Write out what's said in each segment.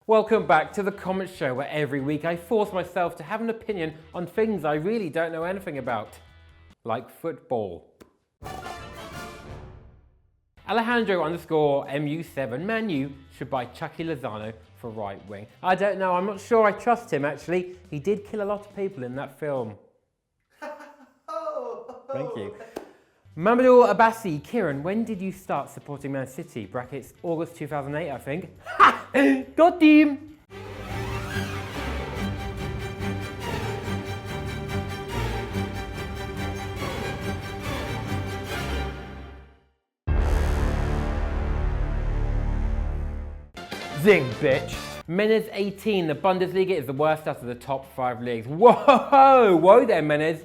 Welcome back to the comment show where every week I force myself to have an opinion on things I really don't know anything about. Like football. Alejandro_MU7 Man U should buy Chucky Lozano for right wing. I don't know, I'm not sure I trust him actually. He did kill a lot of people in that film. Thank you. Mamadou Abbasi, Ciaran, when did you start supporting Man City? Brackets August 2008, I think. Ha! Got him! Zing, bitch. Menez 18, the Bundesliga is the worst out of the top 5 leagues. Whoa! Whoa there, Menez.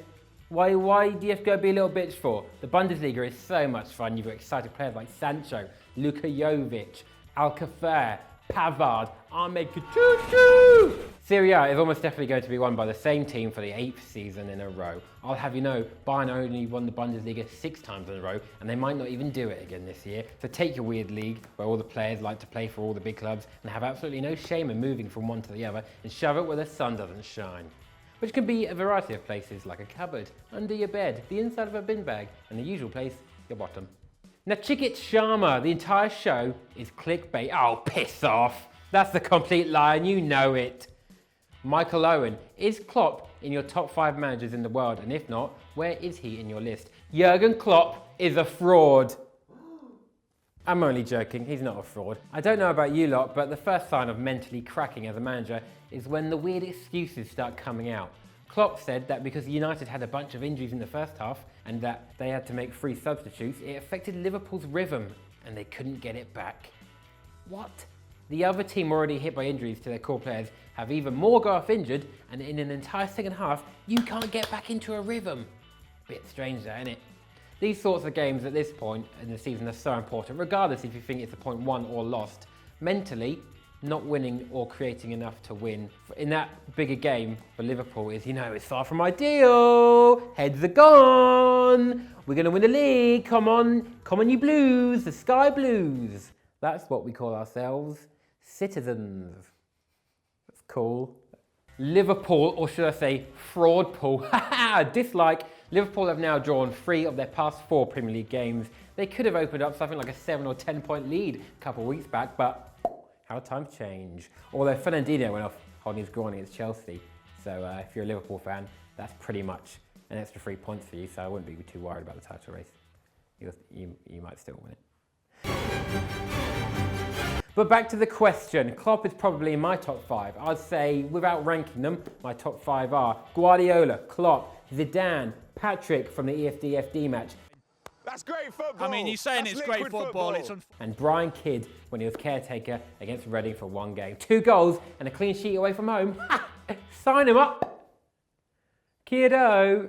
Why do you have to go be a little bitch for? The Bundesliga is so much fun. You've got exciting players like Sancho, Luka Jovic, Alcacer, Pavard, Ahmed Kutucu. Serie A is almost definitely going to be won by the same team for the 8th season in a row. I'll have you know, Bayern only won the Bundesliga 6 times in a row, and they might not even do it again this year. So take your weird league, where all the players like to play for all the big clubs, and have absolutely no shame in moving from one to the other, and shove it where the sun doesn't shine. Which can be a variety of places, like a cupboard, under your bed, the inside of a bin bag, and the usual place, your bottom. Now, Chikit Sharma, the entire show is clickbait. Oh, piss off. That's the complete lie, and you know it. Michael Owen, is Klopp in your top 5 managers in the world? And if not, where is he in your list? Jurgen Klopp is a fraud. I'm only joking, he's not a fraud. I don't know about you lot, but the first sign of mentally cracking as a manager is when the weird excuses start coming out. Klopp said that because United had a bunch of injuries in the first half and that they had to make 3 substitutes, it affected Liverpool's rhythm and they couldn't get it back. What? The other team already hit by injuries to their core players have even more go off injured, and in an entire second half, you can't get back into a rhythm. Bit strange there, isn't it? These sorts of games at this point in the season are so important, regardless if you think it's a point won or lost. Mentally, not winning or creating enough to win in that bigger game for Liverpool is, it's far from ideal. Heads are gone. We're going to win the league. Come on you Blues, the Sky Blues. That's what we call ourselves, citizens. That's cool. Liverpool, or should I say Fraudpool, dislike. Liverpool have now drawn 3 of their past 4 Premier League games. They could have opened up something like a 7 or 10 point lead a couple of weeks back, but how times change. Although Fernandinho went off holding his groin against Chelsea. So if you're a Liverpool fan, that's pretty much an extra 3 points for you, so I wouldn't be too worried about the title race. You might still win it. But back to the question, Klopp is probably in my top 5. I'd say, without ranking them, my top 5 are Guardiola, Klopp, Zidane, Patrick from the EFD-FD match. That's great football. I mean, you're saying it's great football. And Brian Kidd when he was caretaker against Reading for 1 game. 2 goals and a clean sheet away from home. Sign him up. Kiddo.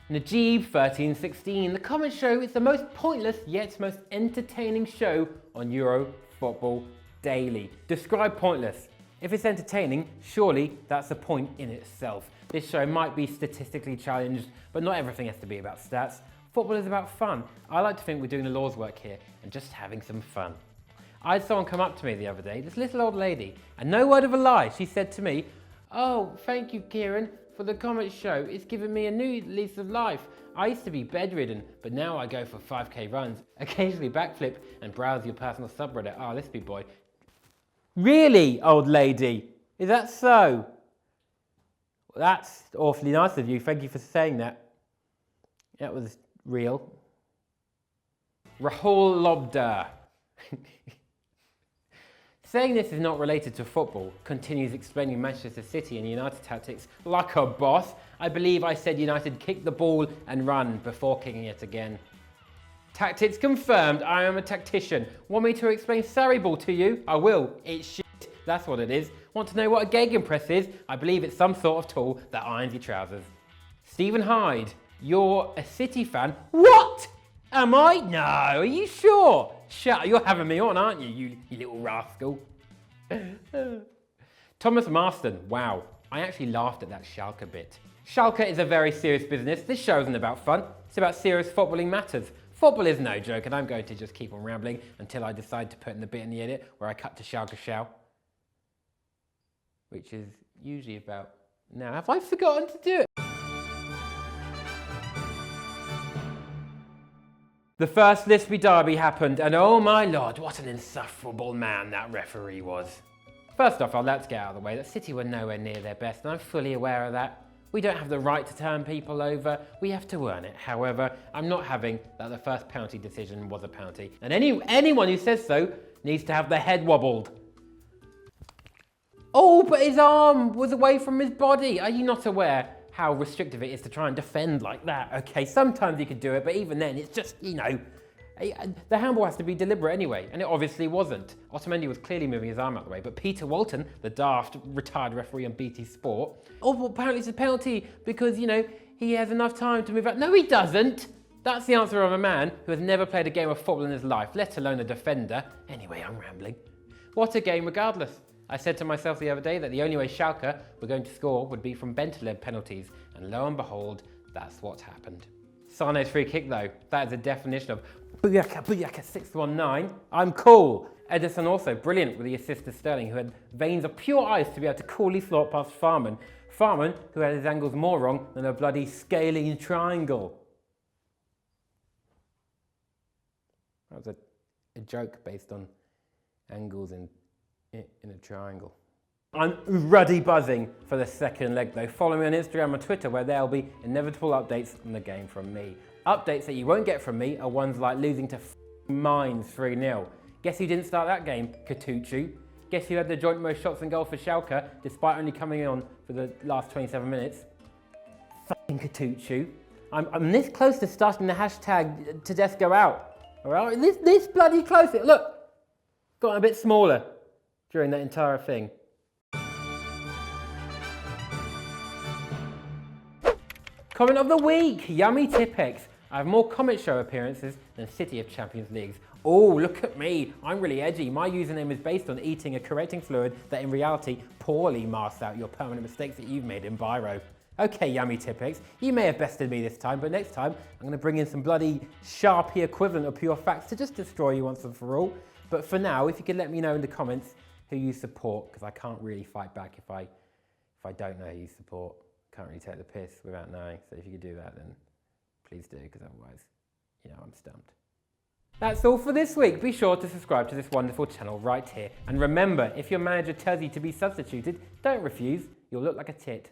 Najib 1316. The comment show is the most pointless yet most entertaining show on Euro Football Daily. Describe pointless. If it's entertaining, surely that's a point in itself. This show might be statistically challenged, but not everything has to be about stats. Football is about fun. I like to think we're doing the Lord's work here and just having some fun. I had someone come up to me the other day, this little old lady, and no word of a lie, she said to me, "Oh, thank you, Ciaran, for the comment show. It's given me a new lease of life. I used to be bedridden, but now I go for 5k runs, occasionally backflip and browse your personal subreddit." Oh, this big boy. Really, old lady? Is that so? Well, that's awfully nice of you. Thank you for saying that. That was real. Rahul Lobda. Saying this is not related to football, continues explaining Manchester City and United tactics like a boss. I believe I said United kick the ball and run before kicking it again. Tactics confirmed, I am a tactician. Want me to explain Sarri ball to you? I will. It's shit. That's what it is. Want to know what a gegenpress is? I believe it's some sort of tool that irons your trousers. Stephen Hyde, you're a City fan? What? Am I? No, are you sure? Shut up, you're having me on, aren't you, you little rascal? Thomas Marston, wow. I actually laughed at that Schalke bit. Schalke is a very serious business. This show isn't about fun. It's about serious footballing matters. Football is no joke, and I'm going to just keep on rambling until I decide to put in the bit in the edit where I cut to Schalke Schau. which is usually about now. Have I forgotten to do it? The first Lisby derby happened, and oh my lord, what an insufferable man that referee was. First off, let's get out of the way that City were nowhere near their best, and I'm fully aware of that. We don't have the right to turn people over, we have to earn it. However, I'm not having that the first penalty decision was a penalty, and anyone who says so needs to have their head wobbled. Oh, but his arm was away from his body. Are you not aware how restrictive it is to try and defend like that? Okay, sometimes you could do it, but even then, it's just, you know, the handball has to be deliberate anyway, and it obviously wasn't. Otamendi was clearly moving his arm out of the way, but Peter Walton, the daft retired referee on BT Sport, oh, well, apparently it's a penalty because, you know, he has enough time to move out. No, he doesn't. That's the answer of a man who has never played a game of football in his life, let alone a defender. Anyway, I'm rambling. What a game regardless. I said to myself the other day that the only way Schalke were going to score would be from Bentaleb penalties, and lo and behold, that's what happened. Sane's free kick though, that is a definition of booyaka, booyaka, 619. I'm cool. Ederson also brilliant with the assist to Sterling, who had veins of pure ice to be able to coolly slot past Farman. Farman, who had his angles more wrong than a bloody scaling triangle. That was a joke based on angles in a triangle. I'm ruddy buzzing for the second leg though. Follow me on Instagram and Twitter where there'll be inevitable updates on the game from me. Updates that you won't get from me are ones like losing to Mainz 3-0. Guess who didn't start that game? Katuchu. Guess who had the joint most shots on goal for Schalke despite only coming on for the last 27 minutes? Fucking Katuchu. I'm this close to starting the hashtag Tedesco out. Alright, this bloody close. Look, got a bit smaller during that entire thing. Comment of the week, Yummy Tipex. I have more comment show appearances than City of Champions Leagues. Oh, look at me, I'm really edgy. My username is based on eating a correcting fluid that in reality poorly masks out your permanent mistakes that you've made in Biro. Okay, Yummy Tipex, you may have bested me this time, but next time I'm going to bring in some bloody Sharpie equivalent of pure facts to just destroy you once and for all. But for now, if you could let me know in the comments who you support, because I can't really fight back if I don't know who you support. Can't really take the piss without knowing. So if you could do that, then please do, because otherwise, you know, I'm stumped. That's all for this week. Be sure to subscribe to this wonderful channel right here. And remember, if your manager tells you to be substituted, don't refuse. You'll look like a tit.